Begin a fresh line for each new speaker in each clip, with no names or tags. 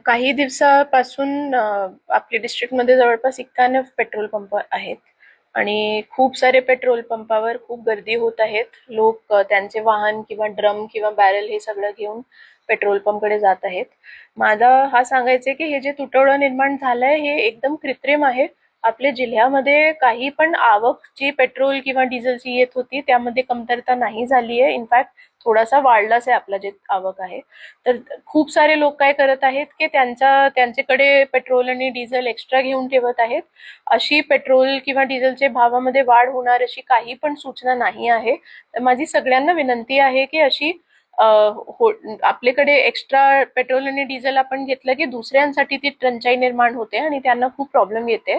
काही दिवसापासून आपल्या डिस्ट्रिक्टमध्ये जवळपास 91 पेट्रोल पंप आहेत आणि खूप सारे पेट्रोल पंपावर खूप गर्दी होत आहेत. लोक त्यांचे वाहन किंवा ड्रम किंवा बॅरल हे सगळं घेऊन पेट्रोल पंपकडे जात आहेत. माझा हा सांगायचे की हे जे तुटवडा निर्माण झालंय हे एकदम कृत्रिम आहे. आपल्या जिल्ह्यामध्ये काही पण आवक जी पेट्रोल किंवा डिझेलची येत होती त्यामध्ये कमतरता नाही झाली आहे. इनफॅक्ट थोडासा वाढलाच आहे आपला जे आवक आहे. तर खूप सारे लोक काय करत आहेत की त्यांच्याकडे पेट्रोल आणि डिझेल एक्स्ट्रा घेऊन ठेवत आहेत. अशी पेट्रोल किंवा डिझेलचे भावामध्ये वाढ होणार अशी काही पण सूचना नाही आहे. तर माझी सगळ्यांना विनंती आहे की अशी आपल्याकडे एक्स्ट्रा पेट्रोल आणि डिझेल आपण घेतलं की दुसऱ्यांसाठी ती टंचाई निर्माण होते आणि त्यांना खूप प्रॉब्लेम येते.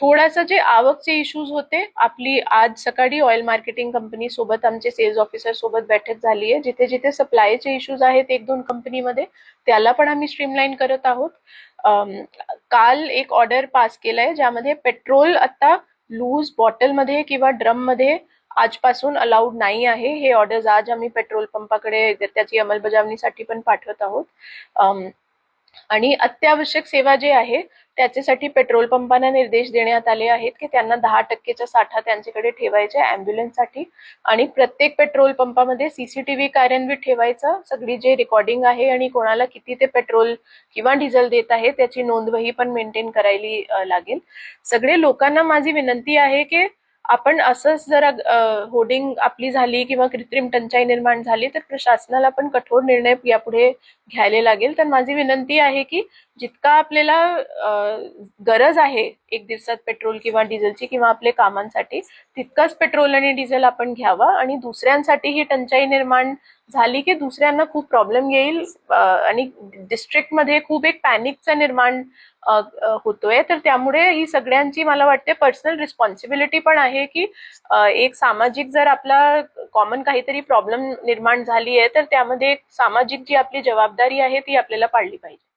थोडासा जे आवकचे इश्यूज होते, आपली आज सकाळी ऑइल मार्केटिंग कंपनी सोबत आमचे सेल्स ऑफिसर सोबत बैठक झाली आहे. जिथे जिथे सप्लायचे इश्यूज आहेत एक दोन कंपनीमध्ये त्याला पण आम्ही स्ट्रीमलाईन करत आहोत. काल एक ऑर्डर पास केलाय ज्यामध्ये पेट्रोल आता लूज बॉटलमध्ये किंवा ड्रम मध्ये आजपासून अलाउड नाही आहे. हे ऑर्डर्स आज आम्ही पेट्रोल पंपाकडे त्याची अंमलबजावणीसाठी पण पाठवत आहोत. आणि अत्यावश्यक सेवा जे आहे त्याच्यासाठी पेट्रोल पंपांना निर्देश देण्यात आले आहेत की त्यांना 10%चा साठा त्यांच्याकडे ठेवायचा ॲम्ब्युलन्ससाठी आणि प्रत्येक पेट्रोल पंपामध्ये सीसीटीव्ही कार्यान्वित ठेवायचा. सगळी जे रेकॉर्डिंग आहे आणि कोणाला किती ते पेट्रोल किंवा डिझेल देत आहे त्याची नोंदवही पण मेंटेन करायली लागेल. सगळे लोकांना माझी विनंती आहे की आपण असंच जर होर्डिंग आपली झाली किंवा कृत्रिम टंचाई निर्माण झाली तर प्रशासनाला पण कठोर निर्णय यापुढे घ्यायला लागेल. तर माझी विनंती आहे की जितका आपल्याला गरज आहे एक दिवसात पेट्रोल किंवा डिझेलची किंवा आपल्या कामांसाठी तितकाच पेट्रोल आणि डिझेल आपण घ्यावा आणि दुसऱ्यांसाठी ही टंचाई निर्माण झाली की दुसऱ्यांना खूप प्रॉब्लेम येईल आणि डिस्ट्रिक्टमध्ये खूप एक पॅनिकचा निर्माण होतोय. तर त्यामुळे ही सगळ्यांची मला वाटते पर्सनल रिस्पॉन्सिबिलिटी पण आहे की एक सामाजिक जर आपला कॉमन काहीतरी प्रॉब्लेम निर्माण झाली आहे तर त्यामध्ये एक सामाजिक जी आपली जबाबदारी आहे ती आपल्याला पाळली पाहिजे.